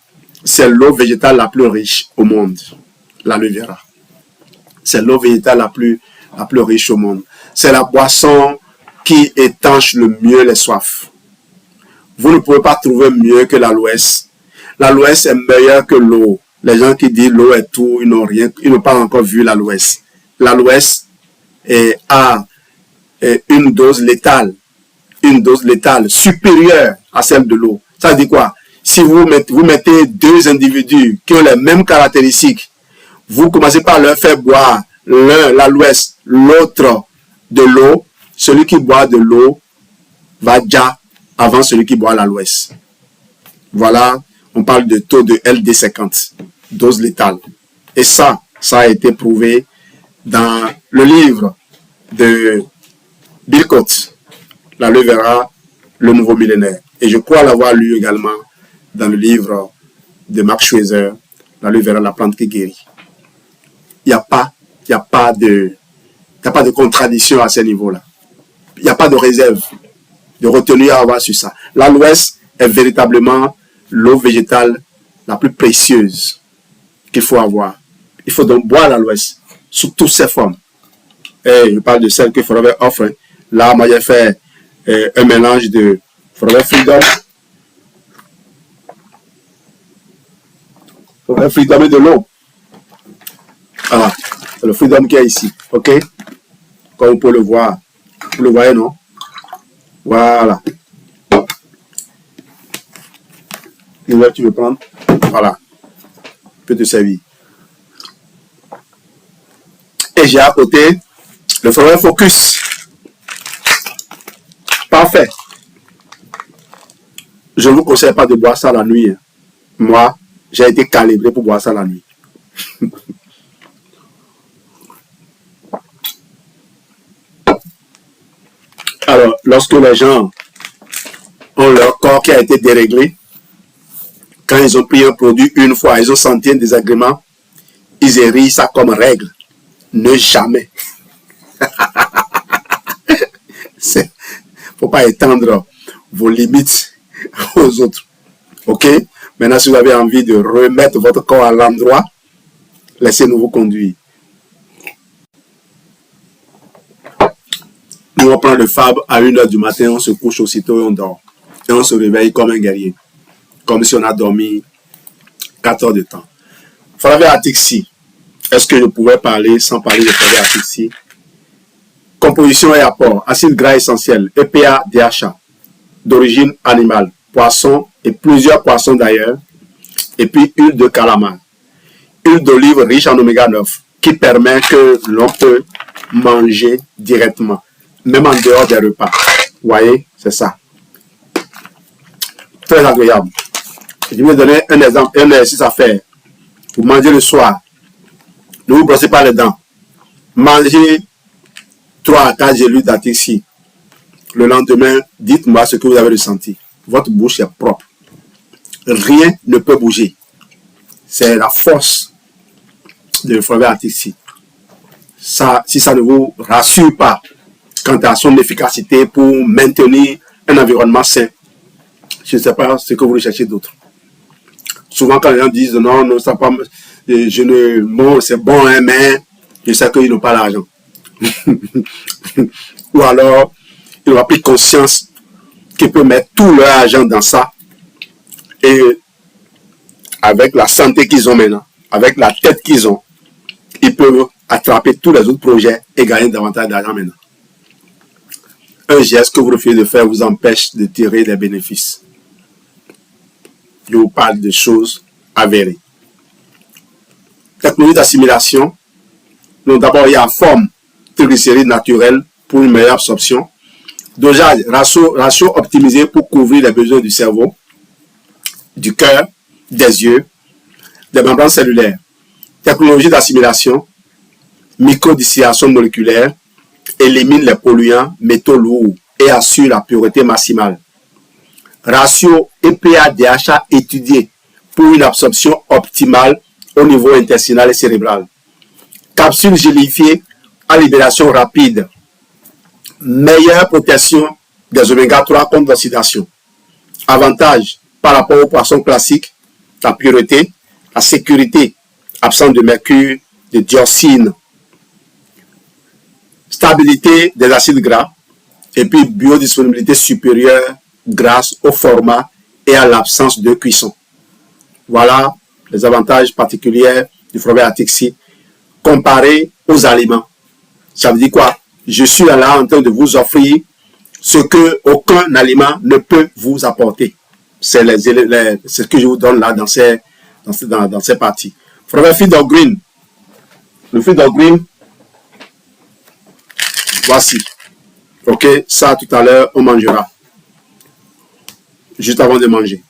c'est l'eau végétale la plus riche au monde, l'aloe vera. C'est l'eau végétale la plus riche au monde. C'est la boisson qui étanche le mieux les soifs. Vous ne pouvez pas trouver mieux que l'aloès. L'aloès est meilleur que l'eau. Les gens qui disent l'eau est tout, ils n'ont pas encore vu l'aloès. L'aloès a une dose létale supérieure à celle de l'eau. Ça veut dire quoi? Si vous mettez deux individus qui ont les mêmes caractéristiques, vous commencez par leur faire boire l'un l'aloès, l'autre de l'eau. Celui qui boit de l'eau va déjà avant celui qui boit l'aloès. Voilà, on parle de taux de LD50, dose létale. Et ça a été prouvé dans le livre de Bill Coates, l'aloe vera, le nouveau millénaire. Et je crois l'avoir lu également dans le livre de Mark Schweizer, l'aloe vera, la plante qui guérit. Il n'y a pas de contradiction à ce niveau-là. Il n'y a pas de réserve, de retenue à avoir sur ça. L'aloès est véritablement l'eau végétale la plus précieuse qu'il faut avoir. Il faut donc boire l'aloès sous toutes ses formes. Et je parle de celle que Forever offre. Là, moi, j'ai fait un mélange de Forever Freedom. Forever Freedom et de l'eau. Voilà, c'est le Freedom qui est ici. OK? Comme vous pouvez le voir. Vous le voyez, non? Voilà. Là, tu veux prendre? Voilà. Tu peux te servir. Et j'ai à côté le Forever Focus. Parfait. Je ne vous conseille pas de boire ça la nuit. Moi, j'ai été calibré pour boire ça la nuit. Alors, lorsque les gens ont leur corps qui a été déréglé, quand ils ont pris un produit une fois, ils ont senti un désagrément, ils érigent ça comme règle. Ne jamais. Il ne faut pas étendre vos limites aux autres. OK? Maintenant, si vous avez envie de remettre votre corps à l'endroit, laissez-nous vous conduire. Nous, on prend le Fab à 1h du matin, on se couche aussitôt et on dort. Et on se réveille comme un guerrier. Comme si on a dormi 4 heures de temps. Forever Atixi. Est-ce que je pouvais parler sans parler de Forever Atixi? Composition et apport. Acide gras essentiel. EPA, DHA. D'origine animale. Poisson et plusieurs poissons d'ailleurs. Et puis huile de calamar. Huile d'olive riche en oméga 9 qui permet que l'on peut manger directement. Même en dehors des repas. Vous voyez, c'est ça. Très agréable. Je vais vous donner un exemple, un exercice à faire. Vous mangez le soir. Ne vous brossez pas les dents. Mangez 3 à 4 gélules d'Atixi. Le lendemain, dites-moi ce que vous avez ressenti. Votre bouche est propre. Rien ne peut bouger. C'est la force de Forever Atixi. Ça, si ça ne vous rassure pas quant à son efficacité pour maintenir un environnement sain, je ne sais pas ce que vous recherchez d'autre. Souvent, quand les gens disent non, ça pas, bon, c'est bon, hein, mais je sais qu'ils n'ont pas l'argent. Ou alors, ils n'ont pas pris conscience qu'ils peuvent mettre tout leur argent dans ça. Et avec la santé qu'ils ont maintenant, avec la tête qu'ils ont, ils peuvent attraper tous les autres projets et gagner davantage d'argent maintenant. un geste que vous refusez de faire vous empêche de tirer des bénéfices. Je vous parle de choses avérées. Technologie d'assimilation. Donc d'abord, il y a forme triglycérides naturels pour une meilleure absorption. Dosage, ratio optimisé pour couvrir les besoins du cerveau, du cœur, des yeux, des membranes cellulaires. Technologie d'assimilation, microdistillation moléculaire, élimine les polluants, métaux lourds et assure la pureté maximale. Ratio EPA-DHA étudié pour une absorption optimale au niveau intestinal et cérébral. Capsule gélifiée à libération rapide. Meilleure protection des oméga 3 contre l'oxydation. Avantage par rapport aux poissons classiques, la pureté, la sécurité, absence de mercure, de dioxine, stabilité des acides gras et puis biodisponibilité supérieure grâce au format et à l'absence de cuisson. Voilà les avantages particuliers du fromage Atixi comparé aux aliments. Ça veut dire quoi? Je suis là en train de vous offrir ce que aucun aliment ne peut vous apporter. C'est ce que je vous donne là dans ces parties. Fromage Feed of Green. Le Feed of Green, voici. Ok, ça tout à l'heure, on mangera. Juste avant de manger.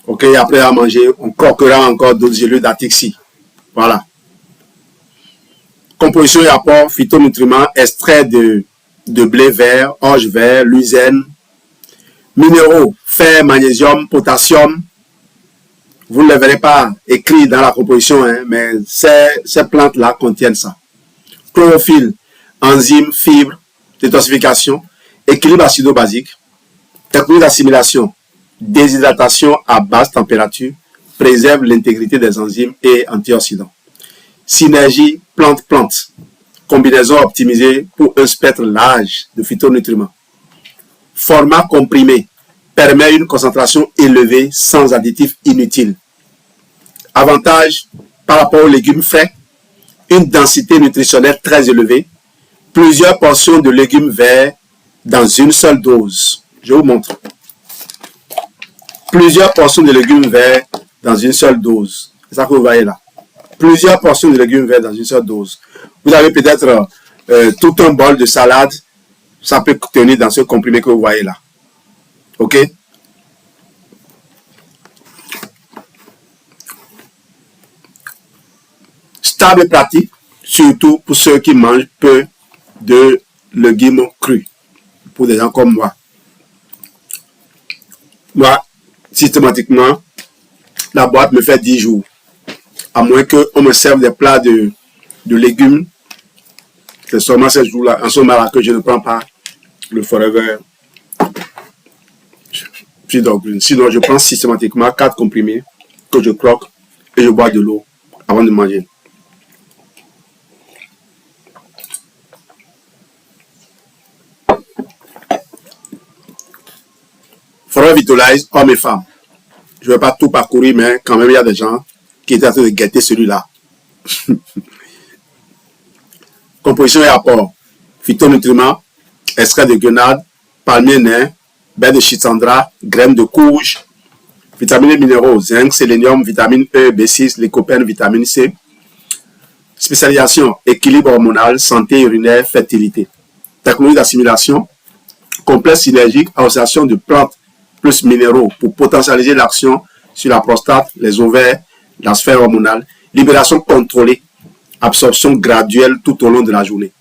Ok, après à manger, on croquera encore d'autres gélules d'Atixi. Voilà. Composition et apport, phytonutriments, extrait de blé vert, orge vert, luzerne, minéraux, fer, magnésium, potassium. Vous ne les verrez pas écrit dans la composition, hein, mais ces plantes-là contiennent ça. Chlorophylle, enzymes, fibres, détoxification, équilibre acido-basique, technique d'assimilation, déshydratation à basse température, préserve l'intégrité des enzymes et antioxydants. Synergie plante-plante, combinaison optimisée pour un spectre large de phytonutriments. Format comprimé, permet une concentration élevée sans additifs inutiles. Avantage par rapport aux légumes frais, une densité nutritionnelle très élevée, plusieurs portions de légumes verts dans une seule dose. Je vous montre. Plusieurs portions de légumes verts dans une seule dose. C'est ça que vous voyez là. Plusieurs portions de légumes verts dans une seule dose. Vous avez peut-être tout un bol de salade. Ça peut tenir dans ce comprimé que vous voyez là. OK? Stable et pratique, surtout pour ceux qui mangent peu de légumes crus. Pour des gens comme moi. Moi, systématiquement, la boîte me fait 10 jours. À moins qu'on me serve des plats de légumes. C'est seulement ces jours-là, en ce moment-là, que je ne prends pas le Forever Feed of Green. Sinon, je prends systématiquement 4 comprimés que je croque et je bois de l'eau avant de manger. Forever Vitalize, hommes et femmes. Je ne vais pas tout parcourir, mais quand même, il y a des gens qui étaient en train de guetter celui-là. Composition et apport. Phytonutriments, extrait de grenade, palmier nain, baie de chitandra, graines de courge, vitamines et minéraux, zinc, sélénium, vitamine E, B6, lycopène, vitamine C. Spécialisation, équilibre hormonal, santé urinaire, fertilité. Technologie d'assimilation, complexe synergique, association de plantes plus minéraux pour potentialiser l'action sur la prostate, les ovaires, la sphère hormonale, libération contrôlée, absorption graduelle tout au long de la journée.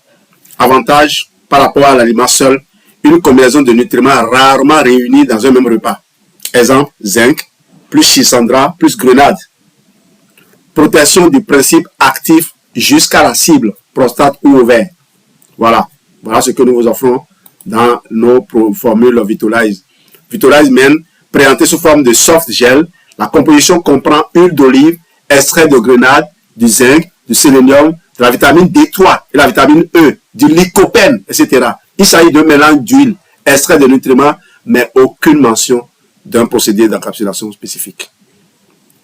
Avantage par rapport à l'aliment seul, une combinaison de nutriments rarement réunis dans un même repas. Exemple, zinc, plus chisandra, plus grenade. Protection du principe actif jusqu'à la cible, prostate ou ovaire. Voilà ce que nous vous offrons dans nos formules Vitalize. Vitalize Men, présenté sous forme de soft gel. La composition comprend huile d'olive, extrait de grenade, du zinc, du sélénium, de la vitamine D3 et la vitamine E, du lycopène, etc. Il s'agit d'un mélange d'huile, extrait de nutriments, mais aucune mention d'un procédé d'encapsulation spécifique.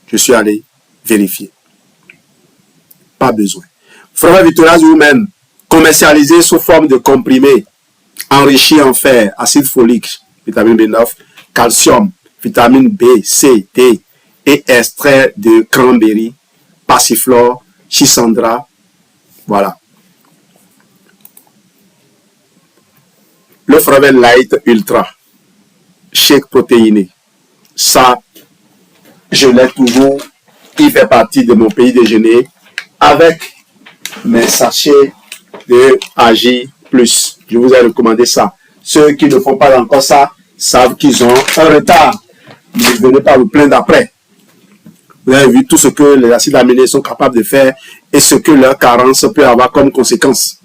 Je suis allé vérifier. Pas besoin. Forever Vitalize Women, commercialisé sous forme de comprimé, enrichi en fer, acide folique, vitamine B9, calcium, vitamine B, C, D et extrait de cranberry, passiflore, schisandra. Voilà. Le Forever Light Ultra, shake protéiné. Ça, je l'ai toujours. Il fait partie de mon pays déjeuner avec mes sachets de AJ+. Je vous ai recommandé ça. Ceux qui ne font pas encore ça savent qu'ils ont un retard. Ne venez pas vous plaindre après. Vous avez vu tout ce que les acides aminés sont capables de faire et ce que leur carence peut avoir comme conséquence.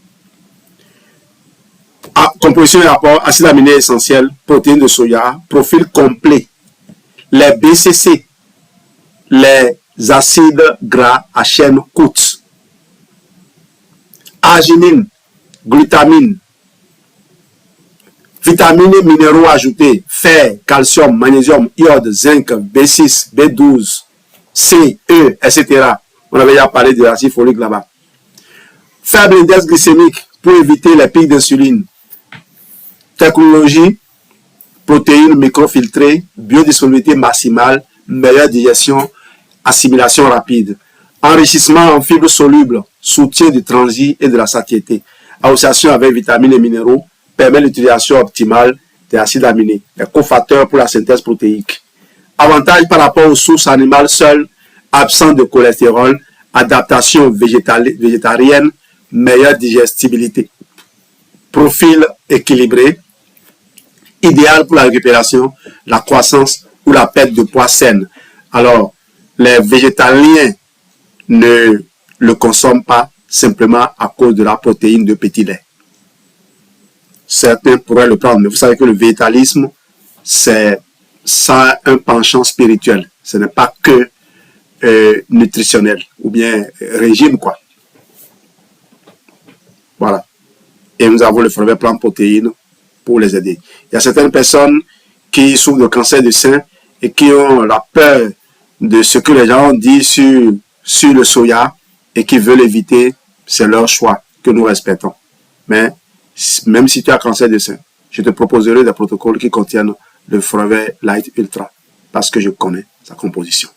Composition et rapport, acides aminés essentiels, protéines de soya, profil complet, les BCC, les acides gras à chaîne courte, arginine, glutamine, vitamines et minéraux ajoutés, fer, calcium, magnésium, iode, zinc, B6, B12, C, E, etc. On avait déjà parlé de l'acide folique là-bas. Faible index glycémique pour éviter les pics d'insuline. Technologie, protéines microfiltrées, biodisponibilité maximale, meilleure digestion, assimilation rapide. Enrichissement en fibres solubles, soutien du transit et de la satiété. Association avec vitamines et minéraux permet l'utilisation optimale des acides aminés, les cofacteurs pour la synthèse protéique. Avantage par rapport aux sources animales seules, absence de cholestérol, adaptation végétarienne, meilleure digestibilité. Profil équilibré, idéal pour la récupération, la croissance ou la perte de poids saine. Alors, les végétaliens ne le consomment pas simplement à cause de la protéine de petit lait. Certains pourraient le prendre, mais vous savez que le végétalisme, ça a un penchant spirituel. Ce n'est pas que nutritionnel ou bien régime, quoi. Voilà. Et nous avons le Forever Plant Protéines pour les aider. Il y a certaines personnes qui souffrent de cancer du sein et qui ont la peur de ce que les gens disent sur le soya et qui veulent éviter. C'est leur choix que nous respectons. Mais même si tu as cancer du sein, je te proposerai des protocoles qui contiennent le Forever Light Ultra parce que je connais sa composition.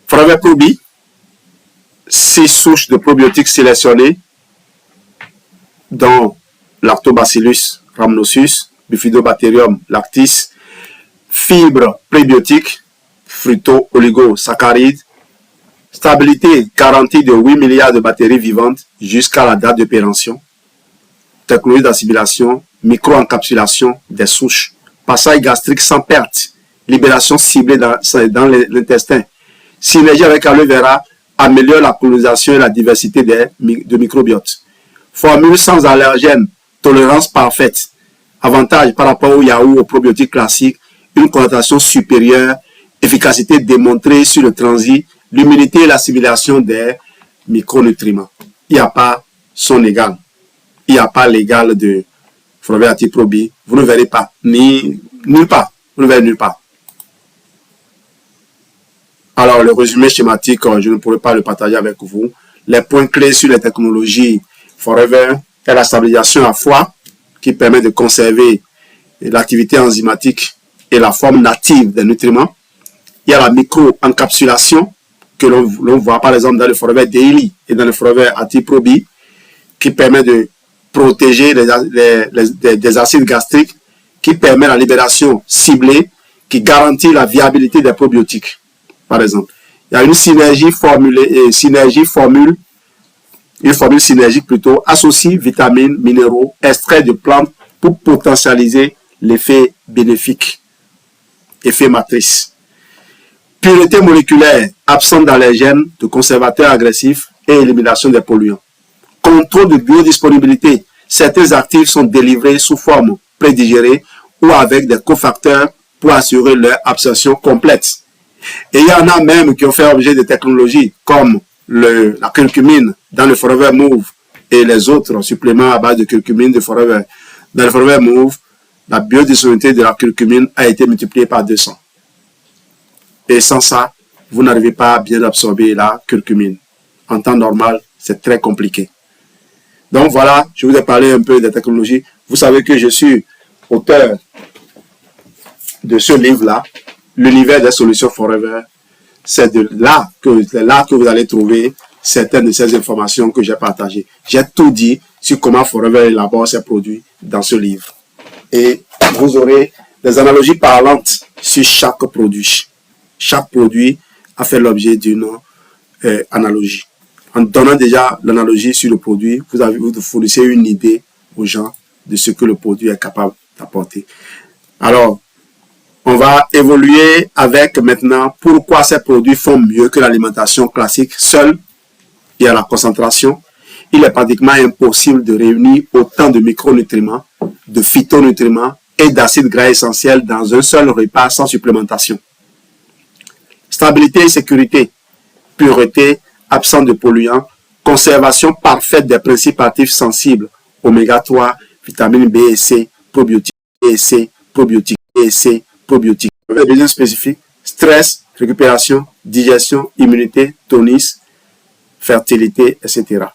Forever Probi, 6 souches de probiotiques sélectionnées dont Lactobacillus rhamnosus, Bifidobacterium lactis, fibres prébiotiques, fructo-oligosaccharides, stabilité garantie de 8 milliards de bactéries vivantes jusqu'à la date de péremption, technologie d'assimilation, micro-encapsulation des souches, passage gastrique sans perte, libération ciblée dans l'intestin, synergie avec aloe vera, améliore la colonisation et la diversité de microbiotes. Formule sans allergène, tolérance parfaite. Avantage par rapport au yaourt, aux probiotiques classiques, une connotation supérieure, efficacité démontrée sur le transit, l'humidité et l'assimilation des micronutriments. Il n'y a pas son égal. Il n'y a pas l'égal de Forever Active Probi. Vous ne verrez pas, nulle part. Vous ne verrez nulle part. Alors, le résumé schématique, je ne pourrai pas le partager avec vous. Les points clés sur les technologies Forever est la stabilisation à froid qui permet de conserver l'activité enzymatique et la forme native des nutriments. Il y a la micro-encapsulation que l'on voit par exemple dans le Forever Daily et dans le Forever Active Probi qui permet de protéger des acides gastriques, qui permet la libération ciblée, qui garantit la viabilité des probiotiques. Par exemple, il y a une formule synergique plutôt, associe vitamines, minéraux, extraits de plantes pour potentialiser l'effet bénéfique, effet matrice. Pureté moléculaire, absence d'allergènes, de conservateurs agressifs et élimination des polluants. Contrôle de biodisponibilité, certains actifs sont délivrés sous forme prédigérée ou avec des cofacteurs pour assurer leur absorption complète. Et il y en a même qui ont fait objet de technologies comme la curcumine dans le Forever Move et les autres suppléments à base de curcumine de Forever. Dans le Forever Move, la biodisponibilité de la curcumine a été multipliée par 200. Et sans ça, vous n'arrivez pas à bien absorber la curcumine. En temps normal, C'est très compliqué. Donc voilà, je vous ai parlé un peu de technologie. Vous savez que je suis auteur de ce livre-là, L'univers des solutions forever. C'est là que vous allez trouver certaines de ces informations que j'ai partagées. J'ai tout dit sur comment Forever élabore ses produits dans ce livre. Et vous aurez des analogies parlantes sur chaque produit. Chaque produit a fait l'objet d'une analogie. En donnant déjà l'analogie sur le produit, vous fournissez une idée aux gens de ce que le produit est capable d'apporter. Alors, on va évoluer avec maintenant pourquoi ces produits font mieux que l'alimentation classique seule et à la concentration. Il est pratiquement impossible de réunir autant de micronutriments, de phytonutriments et d'acides gras essentiels dans un seul repas sans supplémentation. Stabilité et sécurité, pureté, absence de polluants, conservation parfaite des principes actifs sensibles, oméga 3, vitamines B et C, probiotiques B et C, probiotiques B et C, probiotiques. Les besoins spécifiques, stress, récupération, digestion, immunité, tonus, fertilité, etc.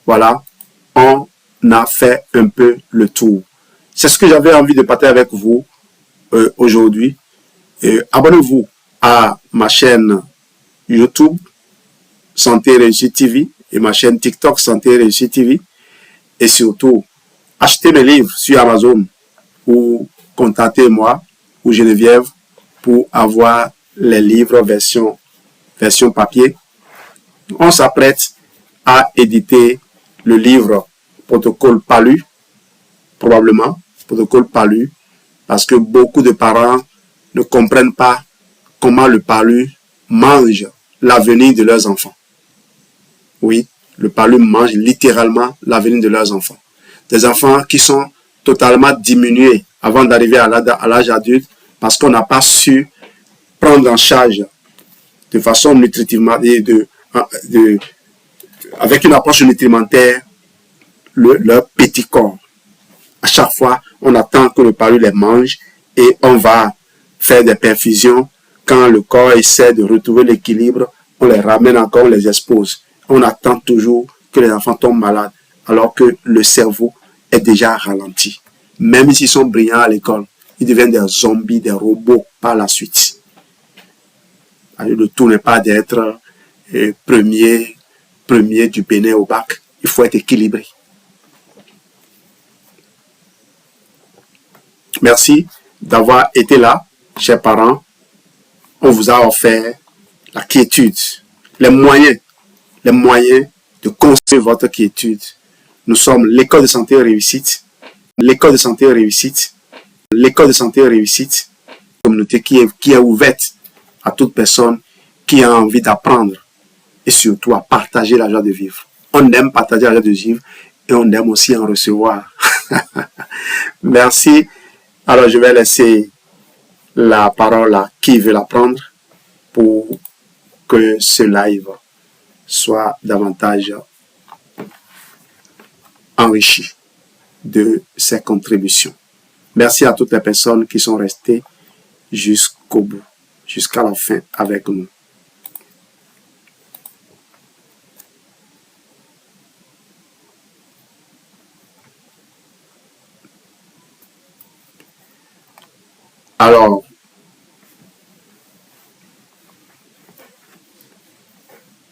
Voilà, on a fait un peu le tour. C'est ce que j'avais envie de partager avec vous aujourd'hui. Abonnez-vous à ma chaîne YouTube Santé Réussite TV et ma chaîne TikTok Santé Réussite TV. Et surtout, achetez mes livres sur Amazon ou contactez-moi ou Geneviève pour avoir les livres version papier. On s'apprête à éditer le livre Protocole Palu, probablement, Protocole Palu, parce que beaucoup de parents ne comprennent pas comment le palu mange l'avenir de leurs enfants. Oui, le palu mange littéralement l'avenir de leurs enfants. Des enfants qui sont totalement diminués avant d'arriver à l'âge adulte parce qu'on n'a pas su prendre en charge de façon nutritivement avec une approche nutrimentaire leur petit corps. À chaque fois, on attend que le palu les mange et on va faire des perfusions. Quand le corps essaie de retrouver l'équilibre, on les ramène encore, on les expose. On attend toujours que les enfants tombent malades alors que le cerveau est déjà ralenti. Même s'ils sont brillants à l'école, ils deviennent des zombies, des robots par la suite. Le tout n'est pas d'être premier du Bénin au bac. Il faut être équilibré. Merci d'avoir été là, chers parents. On vous a offert la quiétude, les moyens de construire votre quiétude. Nous sommes l'école de santé réussite, l'école de santé réussite, l'école de santé réussite, une communauté qui est ouverte à toute personne qui a envie d'apprendre et surtout à partager la joie de vivre. On aime partager la joie de vivre et on aime aussi en recevoir. Merci. Alors, je vais laisser la parole à qui veut la prendre pour que ce live soit davantage enrichi de ses contributions. Merci à toutes les personnes qui sont restées jusqu'au bout, jusqu'à la fin avec nous. Alors,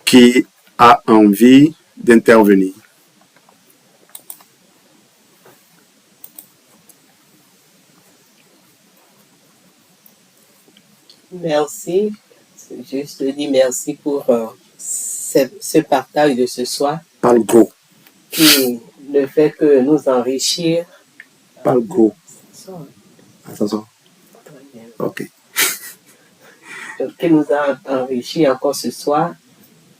qui a envie d'intervenir? Merci. Juste dire merci pour ce partage de ce soir. Parle gros. Qui ne fait que nous enrichir. Parle gros. Attention. Ok. Qui nous a enrichis encore ce soir.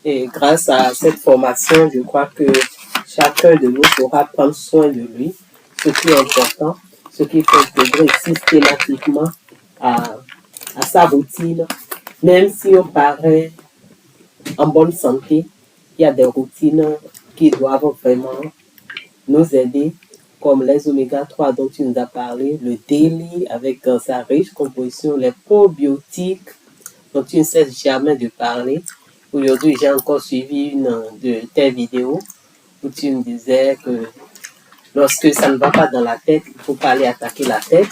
Et grâce à cette formation, je crois que chacun de nous pourra prendre soin de lui, ce qui est important, ce qui fait intégrer systématiquement à sa routine. Même si on paraît en bonne santé, il y a des routines qui doivent vraiment nous aider, comme les oméga 3 dont tu nous as parlé, le daily avec sa riche composition, les probiotiques dont tu ne cesses jamais de parler, Aujourd'hui, j'ai encore suivi une de tes vidéos où tu me disais que lorsque ça ne va pas dans la tête, il ne faut pas aller attaquer la tête.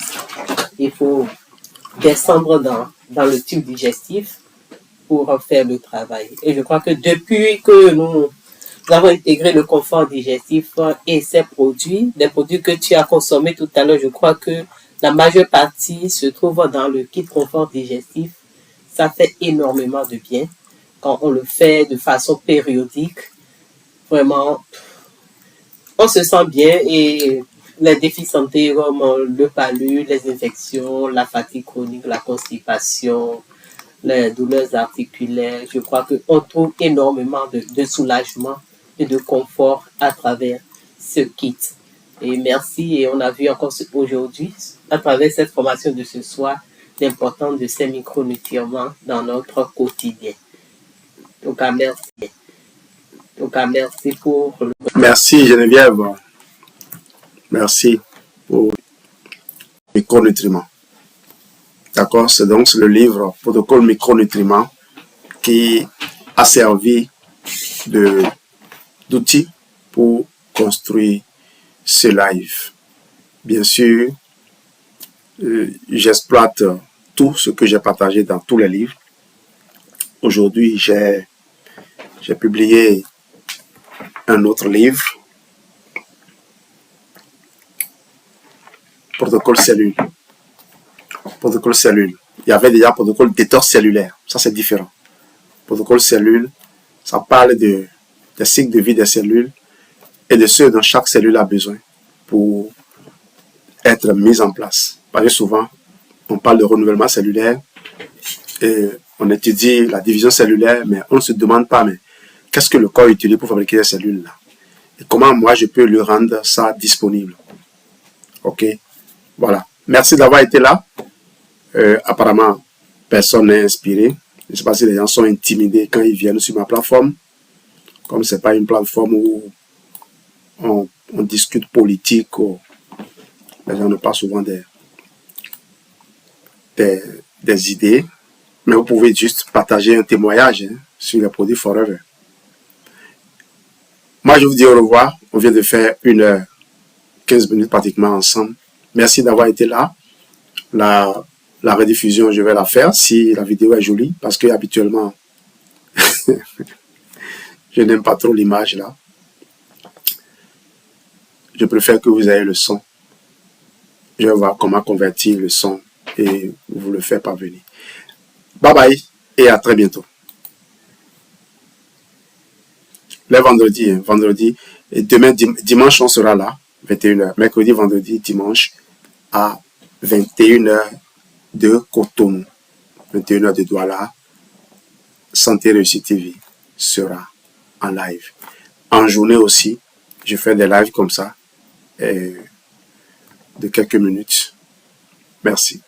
Il faut descendre dans le tube digestif pour faire le travail. Et je crois que depuis que nous avons intégré le confort digestif et ces produits, des produits que tu as consommés tout à l'heure, je crois que la majeure partie se trouve dans le kit confort digestif. Ça fait énormément de bien quand on le fait de façon périodique. Vraiment, on se sent bien et les défis santé comme le palu, les infections, la fatigue chronique, la constipation, les douleurs articulaires, je crois qu'on trouve énormément de soulagement et de confort à travers ce kit. Et merci, et on a vu encore aujourd'hui, à travers cette formation de ce soir, l'importance de ces micronutriments dans notre quotidien. Donc, merci. Donc, merci pour le... Merci Geneviève. Merci pour les micronutriments. D'accord, c'est donc le livre Protocole micronutriments qui a servi d'outil pour construire ce live. Bien sûr, j'exploite tout ce que j'ai partagé dans tous les livres. Aujourd'hui, j'ai publié un autre livre, Protocole cellule. Protocole cellule. Il y avait déjà protocole détox cellulaire. Ça, c'est différent. Protocole cellule, ça parle des cycles de vie des cellules et de ce dont chaque cellule a besoin pour être mise en place. Parce que souvent, on parle de renouvellement cellulaire et on étudie la division cellulaire, mais on ne se demande pas, mais qu'est-ce que le corps utilise pour fabriquer ces cellules-là? Et comment moi, je peux lui rendre ça disponible? Ok? Voilà. Merci d'avoir été là. Apparemment, personne n'est inspiré. Je ne sais pas si les gens sont intimidés quand ils viennent sur ma plateforme. Comme ce n'est pas une plateforme où on discute politique, les gens n'ont pas souvent des idées. Mais vous pouvez juste partager un témoignage sur les produits Forever. Moi, je vous dis au revoir. On vient de faire 1h15 minutes pratiquement ensemble. Merci d'avoir été là. La rediffusion, je vais la faire si la vidéo est jolie, parce que habituellement, je n'aime pas trop l'image là. Je préfère que vous ayez le son. Je vais voir comment convertir le son et vous le faire parvenir. Bye bye et à très bientôt. Le vendredi, et demain, dimanche, on sera là, 21h. Mercredi, vendredi, dimanche, à 21h de Cotonou, 21h de Douala. Santé Réussite TV sera en live. En journée aussi, je fais des lives comme ça, de quelques minutes. Merci.